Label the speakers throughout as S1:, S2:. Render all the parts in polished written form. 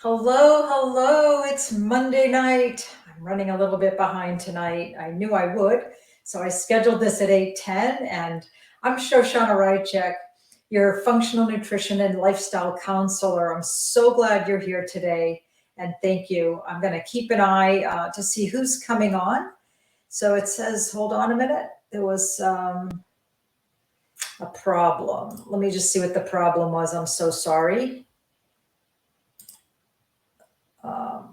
S1: Hello, hello. It's Monday night. I'm running a little bit behind tonight. I knew I would. So I scheduled this at 8:10 and I'm Shoshana Rychek, your functional nutrition and lifestyle counselor. I'm so glad you're here today and thank you. I'm going to keep an eye to see who's coming on. So it says, hold on a minute. There was a problem. Let me just see what the problem was. I'm so sorry.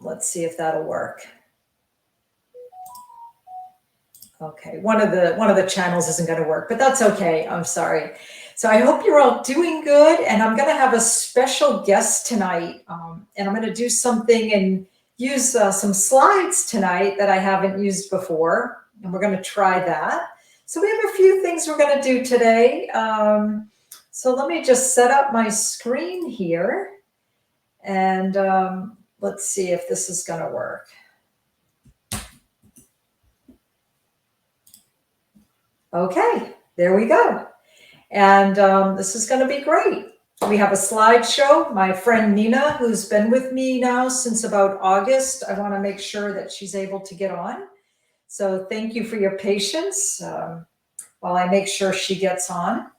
S1: Let's see if that'll work. Okay, one of the channels isn't going to work, but that's okay. I'm sorry. So I hope you're all doing good, and I'm going to have a special guest tonight, and I'm going to do something and use some slides tonight that I haven't used before, and we're going to try that. So we have a few things we're going to do today. So let me just set up my screen here, and let's see if this is going to work. Okay, there we go. And this is going to be great. We have a slideshow. My friend Nina, who's been with me now since about August, I want to make sure that she's able to get on. So thank you for your patience while I make sure she gets on.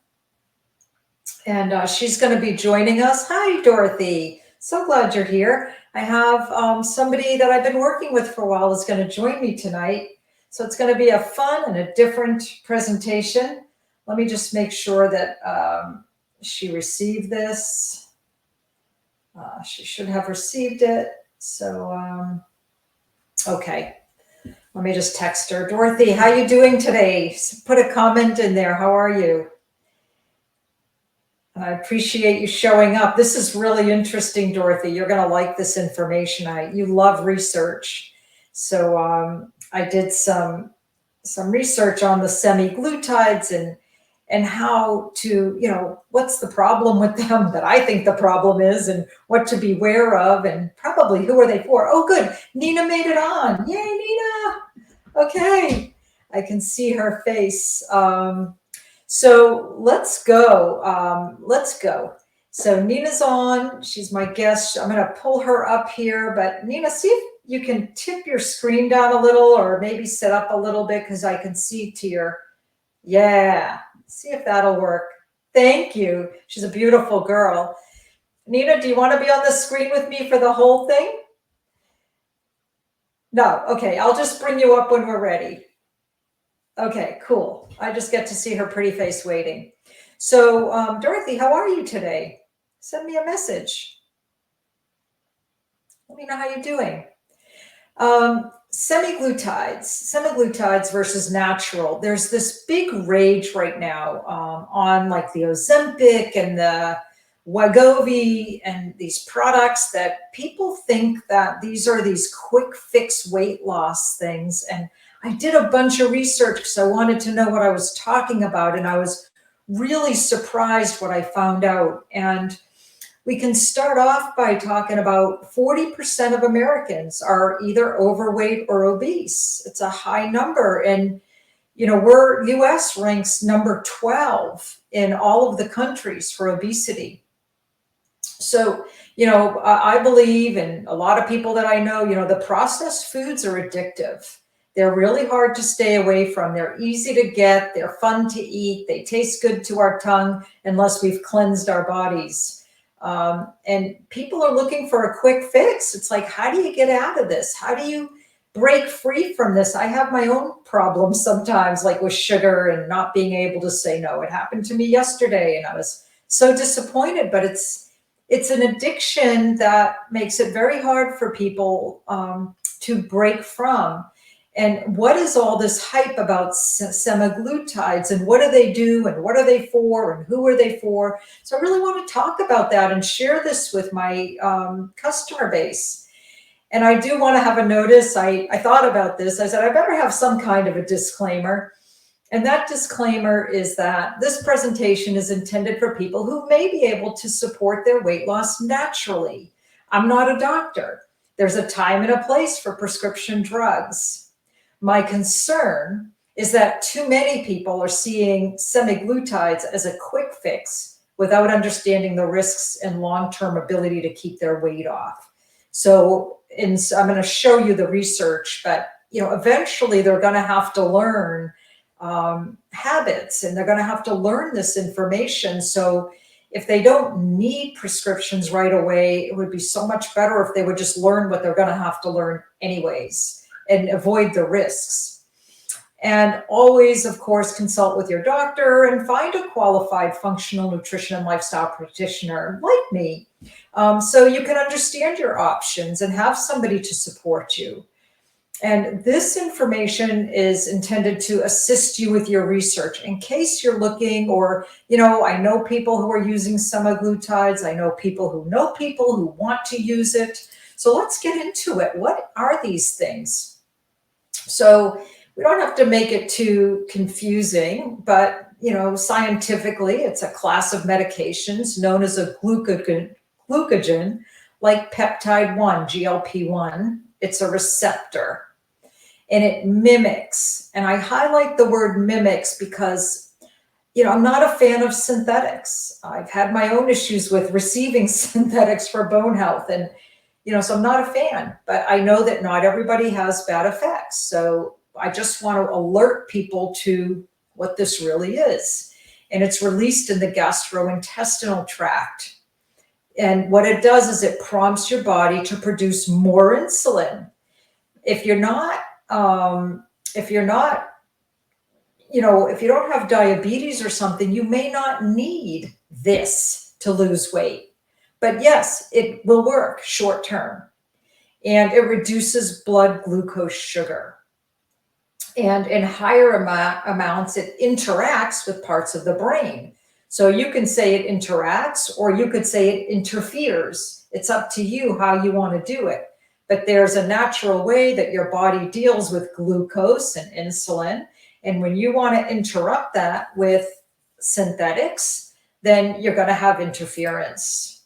S1: And she's going to be joining us. Hi, Dorothy. So glad you're here. I have somebody that I've been working with for a while is going to join me tonight. So it's going to be a fun and a different presentation. Let me just make sure that she received this. She should have received it. So, okay. Let me just text her. Dorothy, how you doing today? Put a comment in there. How are you? I appreciate you showing up. This is really interesting, Dorothy. You're going to like this information. You love research. So I did some research on the semaglutides and how to, what's the problem with them that I think the problem is and what to beware of and probably who are they for. Oh, good. Nina made it on. Yay, Nina. Okay. I can see her face. So let's go. Let's go. So Nina's on. She's my guest. I'm going to pull her up here. But Nina, see if you can tip your screen down a little or maybe set up a little bit because I can see to your, yeah. See if that'll work. Thank you. She's a beautiful girl. Nina, do you want to be on the screen with me for the whole thing? No. Okay. I'll just bring you up when we're ready. Okay, cool. I just get to see her pretty face waiting. So, Dorothy, how are you today? Send me a message. Let me know how you're doing. Semaglutides versus natural. There's this big rage right now on like the Ozempic and the Wegovy and these products that people think that these are these quick fix weight loss things. And I did a bunch of research because I wanted to know what I was talking about. And I was really surprised what I found out. And we can start off by talking about 40% of Americans are either overweight or obese. It's a high number. And, US ranks number 12 in all of the countries for obesity. So, I believe, and a lot of people that I know, the processed foods are addictive. They're really hard to stay away from. They're easy to get. They're fun to eat. They taste good to our tongue unless we've cleansed our bodies. And people are looking for a quick fix. It's like, how do you get out of this? How do you break free from this? I have my own problems sometimes, like with sugar and not being able to say no. It happened to me yesterday and I was so disappointed, but it's an addiction that makes it very hard for people to break from. And what is all this hype about semaglutides and what do they do and what are they for and who are they for? So I really want to talk about that and share this with my customer base. And I do want to have a notice. I thought about this. I said, I better have some kind of a disclaimer. And that disclaimer is that this presentation is intended for people who may be able to support their weight loss naturally. I'm not a doctor. There's a time and a place for prescription drugs. My concern is that too many people are seeing semaglutides as a quick fix without understanding the risks and long-term ability to keep their weight off. So, I'm going to show you the research, but eventually they're going to have to learn habits, and they're going to have to learn this information. So if they don't need prescriptions right away, it would be so much better if they would just learn what they're going to have to learn anyways and avoid the risks. And always, of course, consult with your doctor and find a qualified functional nutrition and lifestyle practitioner like me, so you can understand your options and have somebody to support you. And this information is intended to assist you with your research in case you're looking, or, I know people who are using semaglutides. I know people who want to use it. So let's get into it. What are these things? So we don't have to make it too confusing, but, scientifically, it's a class of medications known as a glucagon, like peptide 1, GLP-1. It's a receptor. And it mimics, and I highlight the word mimics because, I'm not a fan of synthetics. I've had my own issues with receiving synthetics for bone health, and, so I'm not a fan, but I know that not everybody has bad effects. So I just want to alert people to what this really is. And it's released in the gastrointestinal tract. And what it does is it prompts your body to produce more insulin. If you don't have diabetes or something, you may not need this to lose weight. But yes, it will work short term. And it reduces blood glucose sugar. And in higher amounts, it interacts with parts of the brain. So you can say it interacts, or you could say it interferes. It's up to you how you want to do it. But there's a natural way that your body deals with glucose and insulin. And when you want to interrupt that with synthetics, then you're going to have interference.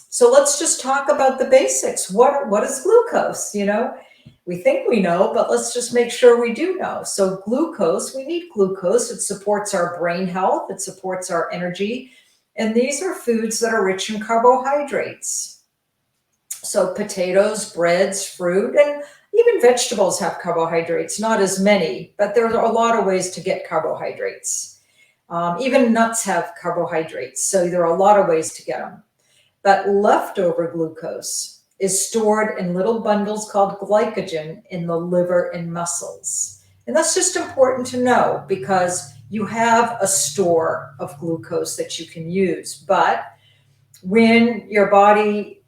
S1: So let's just talk about the basics. What is glucose? We think we know, but let's just make sure we do know. So glucose, we need glucose. It supports our brain health. It supports our energy. And these are foods that are rich in carbohydrates. So potatoes, breads, fruit, and even vegetables have carbohydrates, not as many, but there are a lot of ways to get carbohydrates. Even nuts have carbohydrates, so there are a lot of ways to get them. But leftover glucose is stored in little bundles called glycogen in the liver and muscles. And that's just important to know because you have a store of glucose that you can use. But when your body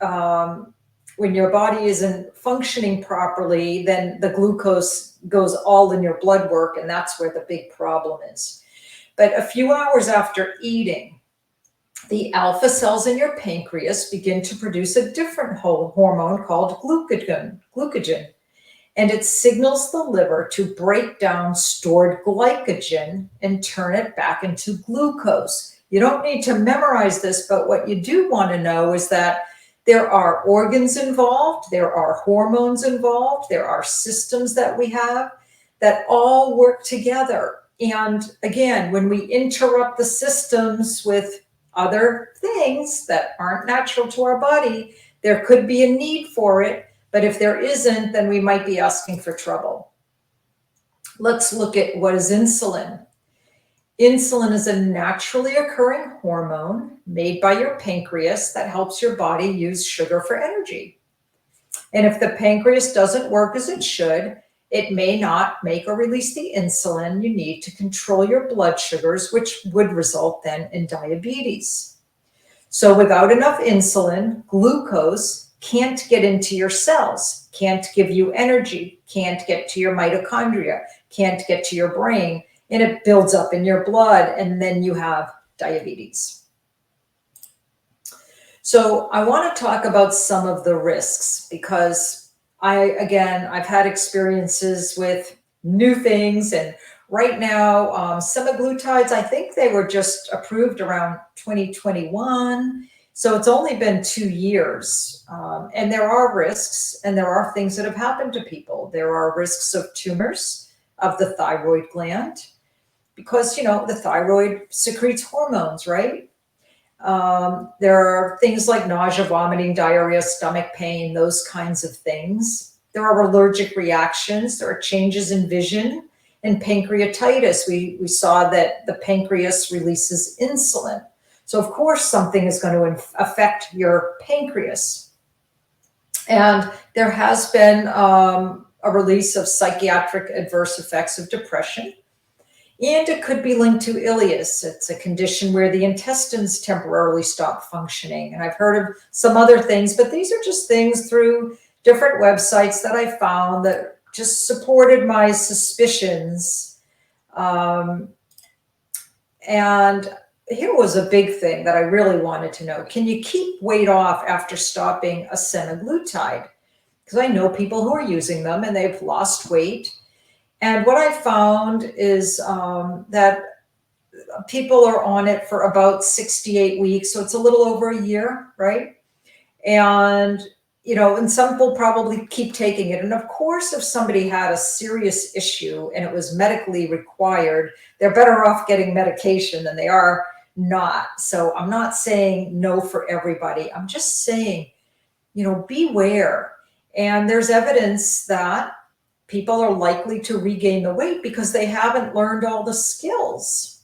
S1: isn't functioning properly, then the glucose goes all in your blood work, and that's where the big problem is. But a few hours after eating, the alpha cells in your pancreas begin to produce a different hormone called glucagon, and it signals the liver to break down stored glycogen and turn it back into glucose. You don't need to memorize this, but what you do want to know is that there are organs involved, there are hormones involved, there are systems that we have that all work together. And again, when we interrupt the systems with other things that aren't natural to our body, there could be a need for it. But if there isn't, then we might be asking for trouble. Let's look at what is insulin. Insulin is a naturally occurring hormone made by your pancreas that helps your body use sugar for energy. And if the pancreas doesn't work as it should, it may not make or release the insulin you need to control your blood sugars, which would result then in diabetes. So without enough insulin, glucose can't get into your cells, can't give you energy, can't get to your mitochondria, can't get to your brain, and it builds up in your blood, and then you have diabetes. So I want to talk about some of the risks because I've had experiences with new things, and right now, semaglutides, I think they were just approved around 2021. So it's only been 2 years. And there are risks, and there are things that have happened to people. There are risks of tumors of the thyroid gland because, the thyroid secretes hormones, right? There are things like nausea, vomiting, diarrhea, stomach pain, those kinds of things. There are allergic reactions. There are changes in vision and pancreatitis. We saw that the pancreas releases insulin. So, of course, something is going to affect your pancreas. And there has been a release of psychiatric adverse effects of depression. And it could be linked to ileus. It's a condition where the intestines temporarily stop functioning. And I've heard of some other things, but these are just things through different websites that I found that just supported my suspicions. Um, and here was a big thing that I really wanted to know. Can you keep weight off after stopping a semaglutide? Because I know people who are using them and they've lost weight. And what I found is that people are on it for about 68 weeks. So it's a little over a year, right? And, and some will probably keep taking it. And of course, if somebody had a serious issue and it was medically required, they're better off getting medication than they are not. So I'm not saying no for everybody. I'm just saying, beware. And there's evidence that people are likely to regain the weight because they haven't learned all the skills.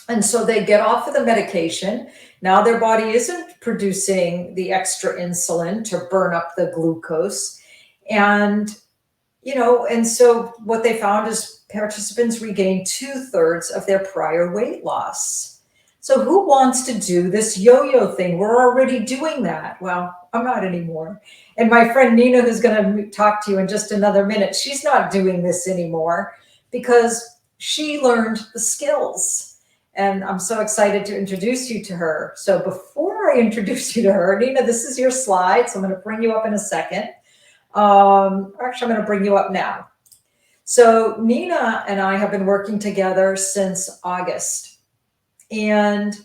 S1: And so they get off of the medication. Now their body isn't producing the extra insulin to burn up the glucose. And, and so what they found is participants regain 2/3 of their prior weight loss. So who wants to do this yo-yo thing? We're already doing that. Well, I'm not anymore. And my friend Nina, who's going to talk to you in just another minute, she's not doing this anymore because she learned the skills. And I'm so excited to introduce you to her. So before I introduce you to her, Nina, this is your slide. So I'm going to bring you up in a second. Actually, I'm going to bring you up now. So Nina and I have been working together since August. And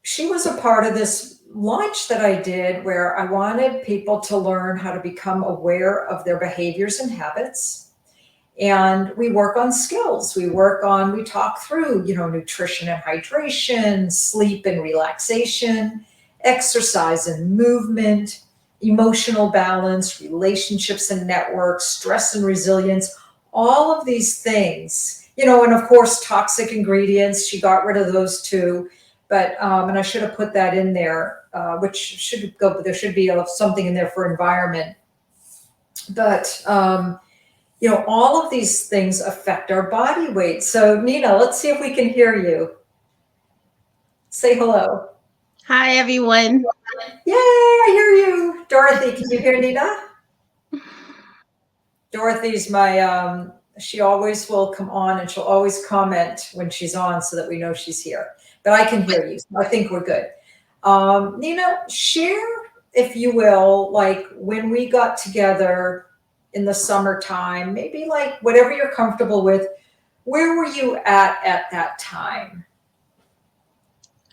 S1: she was a part of this launch that I did where I wanted people to learn how to become aware of their behaviors and habits. And we work on skills. We talk through, nutrition and hydration, sleep and relaxation, exercise and movement, emotional balance, relationships and networks, stress and resilience, all of these things, and of course, toxic ingredients. She got rid of those too. But, and I should have put that in there, which should go, but there should be something in there for environment. But, all of these things affect our body weight. So, Nina, let's see if we can hear you. Say hello.
S2: Hi, everyone.
S1: Yay, I hear you. Dorothy, can you hear Nina? Dorothy's she always will come on and she'll always comment when she's on so that we know she's here. But I can hear you. So I think we're good. Nina, share, if you will, like when we got together in the summertime, maybe like whatever you're comfortable with, where were you at that time?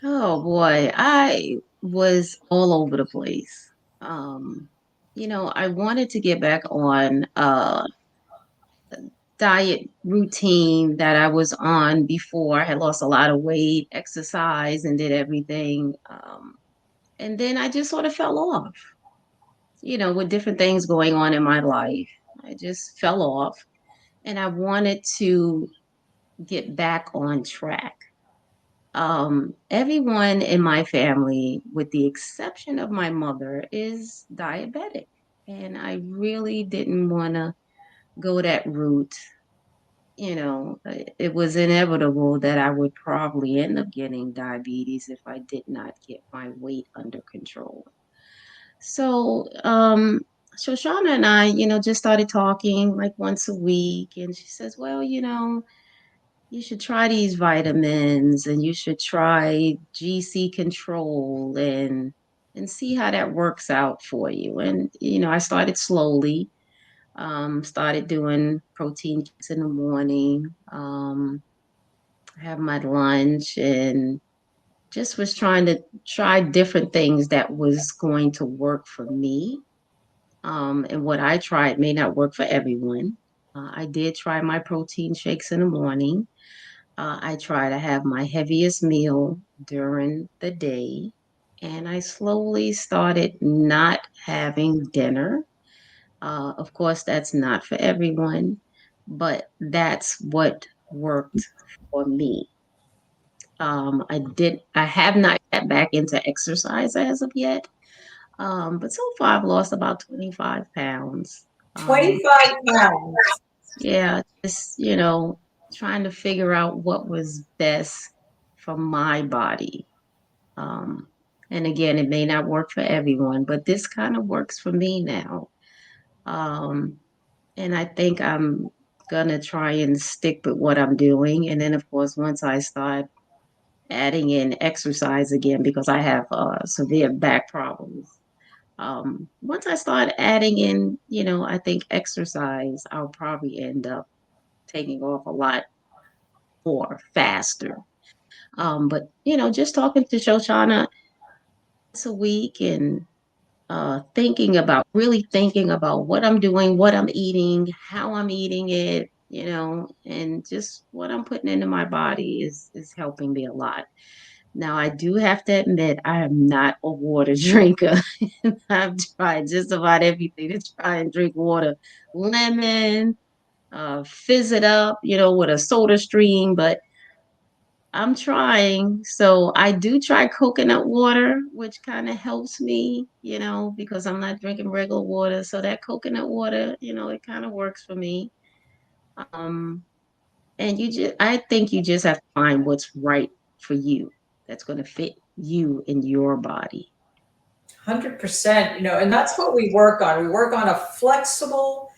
S2: Oh boy, I was all over the place. Um, I wanted to get back on diet routine that I was on before. I had lost a lot of weight, exercise, and did everything. And then I just sort of fell off, with different things going on in my life. I just fell off and I wanted to get back on track. Everyone in my family, with the exception of my mother, is diabetic. And I really didn't want to go that route. It was inevitable that I would probably end up getting diabetes if I did not get my weight under control. So, Shoshana and I, just started talking like once a week. And she says, well, you should try these vitamins and you should try GC control and see how that works out for you. And I started slowly, started doing protein shakes in the morning, have my lunch, and just was trying to try different things that was going to work for me. And what I tried may not work for everyone. I did try my protein shakes in the morning. I try to have my heaviest meal during the day, and I slowly started not having dinner. Of course, that's not for everyone, but that's what worked for me. I have not got back into exercise as of yet. But so far I've lost about 25 pounds. Um,
S1: 25 pounds.
S2: yeah, just, trying to figure out what was best for my body. Um, and again, it may not work for everyone, but this kind of works for me now. Um, and I think I'm gonna try and stick with what I'm doing. And then, of course, once I start adding in exercise again, because I have severe back problems. Once I start adding in, I think exercise, I'll probably end up taking off a lot more faster. But just talking to Shoshana once a week and really thinking about what I'm doing, what I'm eating, how I'm eating it, and just what I'm putting into my body is helping me a lot. Now, I do have to admit, I am not a water drinker. I've tried just about everything to try and drink water. Lemon, fizz it up, with a soda stream, but I'm trying. So I do try coconut water, which kind of helps me, because I'm not drinking regular water. So that coconut water, it kind of works for me. Um, and I think you just have to find what's right for you that's going to fit you and your body.
S1: 100%, and that's what we work on. We work on a flexible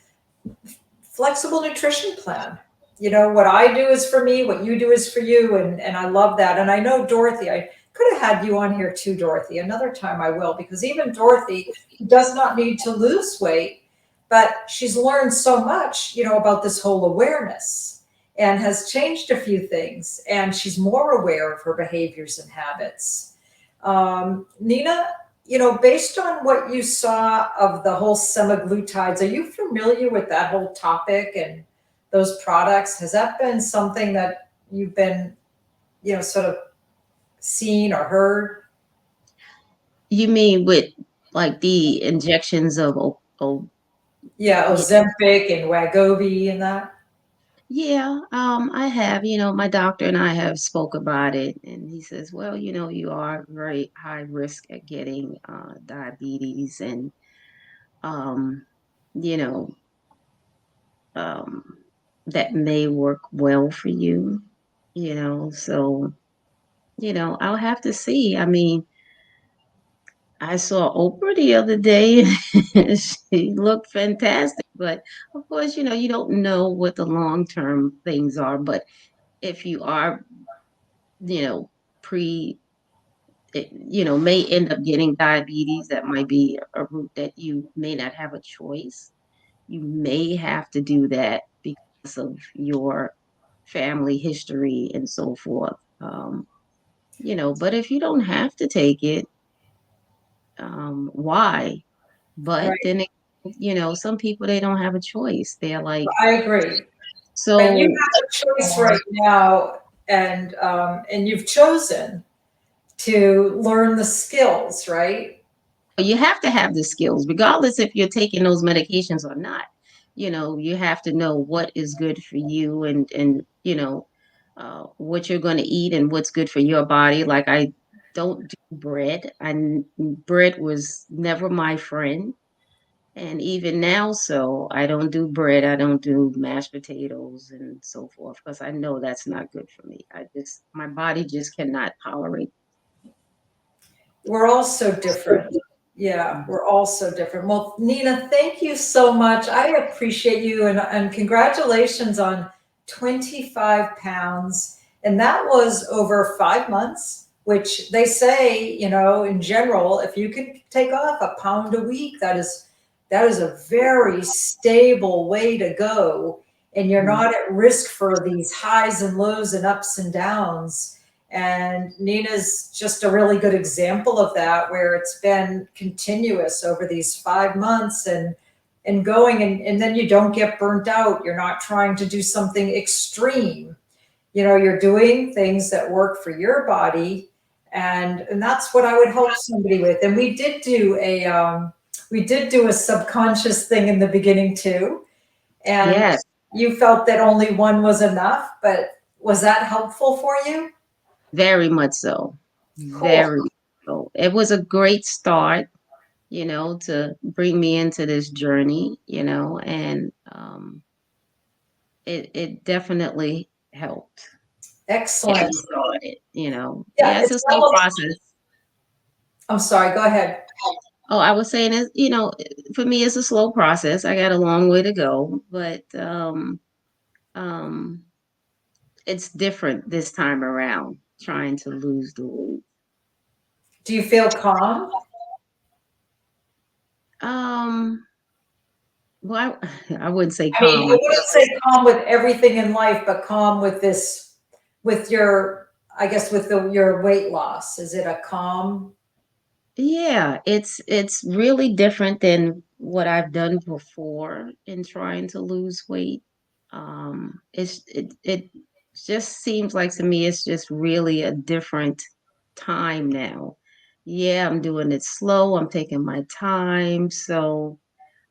S1: nutrition plan. What I do is for me, what you do is for you, and I love that. And I know Dorothy, I could have had you on here too, Dorothy. Another time I will, because even Dorothy does not need to lose weight, but she's learned so much, about this whole awareness and has changed a few things, and she's more aware of her behaviors and habits. Nina, based on what you saw of the whole semaglutides, are you familiar with that whole topic and those products? Has that been something that you've been, sort of seen or heard?
S2: You mean with like the injections of
S1: Yeah,
S2: yeah,
S1: Ozempic and Wegovy and that.
S2: yeah, I have, my doctor and I have spoke about it, and he says, well, you are very high risk at getting diabetes, and um, you know, um, that may work well for you, so I'll have to see. I mean, I saw Oprah the other day. She looked fantastic, but of course, you don't know what the long-term things are. But if you are, you know, pre, may end up getting diabetes, that might be a route that you may not have a choice. You may have to do that because of your family history and so forth. But if you don't have to take it, why? But
S1: Right.
S2: then, some people, they don't have a choice. They're like,
S1: I agree. But you
S2: so
S1: have a choice right now, and you've chosen to learn the skills, right?
S2: you have to have the skills, regardless if you're taking those medications or not. You have to know what is good for you and what you're going to eat and what's good for your body. Like I don't do bread. Bread was never my friend. And even now, so I don't do bread, I don't do mashed potatoes and so forth, because I know that's not good for me. My body just cannot tolerate.
S1: We're all so different. Yeah, we're all so different. Well, Nina, thank you so much. I appreciate you, and congratulations on 25 pounds. And that was over 5 months, which they say, in general, if you can take off a pound a week, that is a very stable way to go. And you're
S2: Mhm.
S1: not at risk for these highs and lows and ups and downs. And Nina's just a really good example of that, where it's been continuous over these 5 months and going, and then you don't get burnt out. You're not trying to do something extreme. You're doing things that work for your body, And that's what I would help somebody with. And we did do a subconscious thing in the beginning too. And
S2: Yes,
S1: you felt that only one was enough, but was that helpful for you?
S2: very much so.
S1: Cool.
S2: Very so. It was a great start, to bring me into this journey, and it definitely helped get me
S1: Excellent.
S2: started.
S1: Yeah,
S2: Yeah, it's a
S1: it's
S2: slow
S1: almost,
S2: process.
S1: I'm sorry, go ahead.
S2: Oh, I was saying for me, it's a slow process. I got a long way to go, but um, it's different this time around, trying to lose the weight.
S1: Do you feel calm?
S2: Um, well, I wouldn't say
S1: I mean,
S2: calm.
S1: I wouldn't say calm with everything in life, but calm with this, with your, I guess, with your weight loss. Is it a calm?
S2: Yeah, it's really different than what I've done before in trying to lose weight. It just seems like to me it's just really a different time now. Yeah, I'm doing it slow. I'm taking my time. So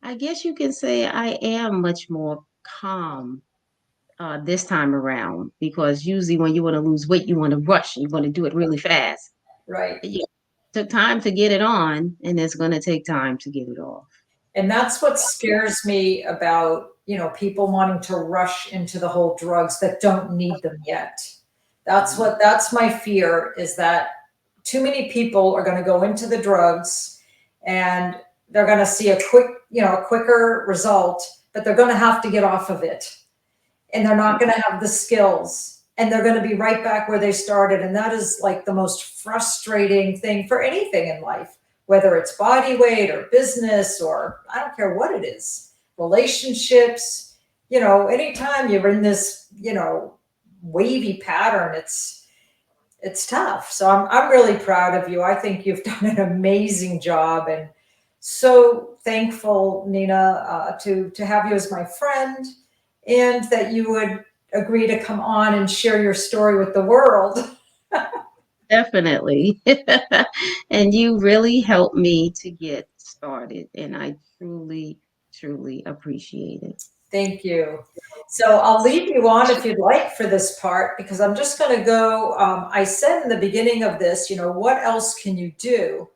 S2: I guess you can say I am much more calm this time around because usually when you want to lose weight, you want to rush. You want to do it really fast.
S1: Right.
S2: Yeah, took time to get it on, and it's going to take time to get it off.
S1: And that's what scares me about, people wanting to rush into the whole drugs that don't need them yet.
S2: Mhm.
S1: That's my fear, is that too many people are going to go into the drugs and they're going to see a quicker result, but they're going to have to get off of it, and they're not going to have the skills, and they're going to be right back where they started. And that is like the most frustrating thing for anything in life, whether it's body weight or business, or I don't care what it is, relationships. Anytime you're in this, wavy pattern, it's tough. So I'm really proud of you. I think you've done an amazing job, and so thankful, Nina, to have you as my friend, and that you would agree to come on and share your story with the world.
S2: Definitely. And you really helped me to get started, and I truly, truly appreciate it.
S1: Thank you. So I'll leave you on if you'd like for this part, because I'm just going to go. I said in the beginning of this, what else can you do?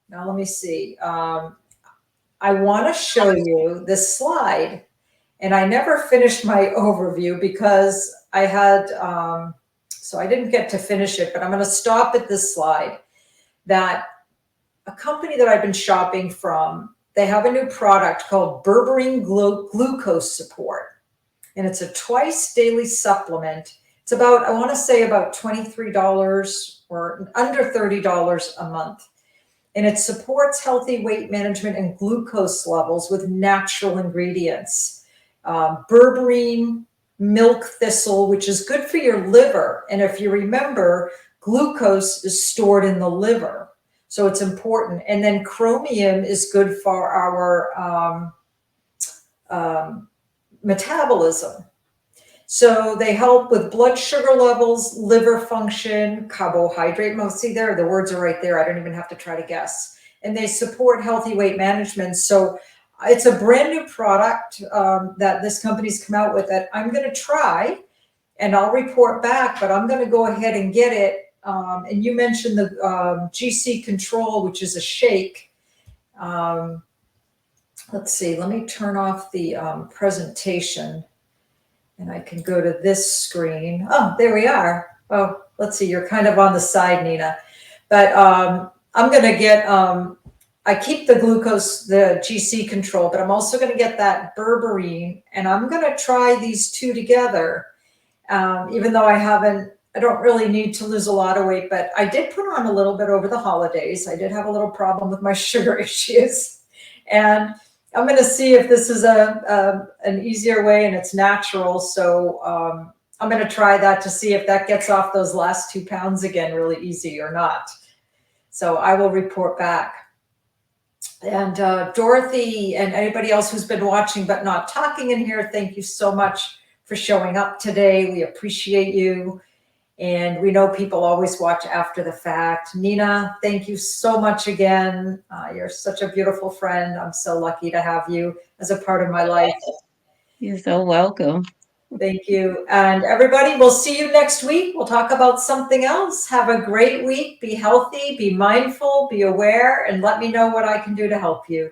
S1: Now, let me see. I want to show you this slide. And I never finished my overview because so I didn't get to finish it, but I'm going to stop at this slide. That a company that I've been shopping from, they have a new product called berberine glucose support. And it's a twice daily supplement. It's about, I want to say about $23 or under $30 a month. And it supports healthy weight management and glucose levels with natural ingredients. Berberine, milk thistle, which is good for your liver. And if you remember, glucose is stored in the liver, so it's important. And then chromium is good for our metabolism. So they help with blood sugar levels, liver function, carbohydrate. See there, the words are right there. I don't even have to try to guess. And they support healthy weight management. So it's a brand new product that this company's come out with that I'm going to try, and I'll report back, but I'm going to go ahead and get it. And you mentioned the GC Control, which is a shake. Um, let's see, let me turn off the presentation. And I can go to this screen. Oh, there we are. Oh, let's see. You're kind of on the side, Nina. But I'm going to get, I keep the glucose, the GC Control, but I'm also going to get that berberine. And I'm going to try these two together, even though I don't really need to lose a lot of weight, but I did put on a little bit over the holidays. I did have a little problem with my sugar issues. And I'm going to see if this is an easier way and it's natural. So I'm going to try that to see if that gets off those last 2 pounds again really easy or not. So I will report back. And Dorothy and anybody else who's been watching but not talking in here, thank you so much for showing up today. We appreciate you. And we know people always watch after the fact. Nina, thank you so much again. You're such a beautiful friend. I'm so lucky to have you as a part of my life.
S2: You're so welcome.
S1: Thank you. And everybody, we'll see you next week. We'll talk about something else. Have a great week. Be healthy, be mindful, be aware, and let me know what I can do to help you.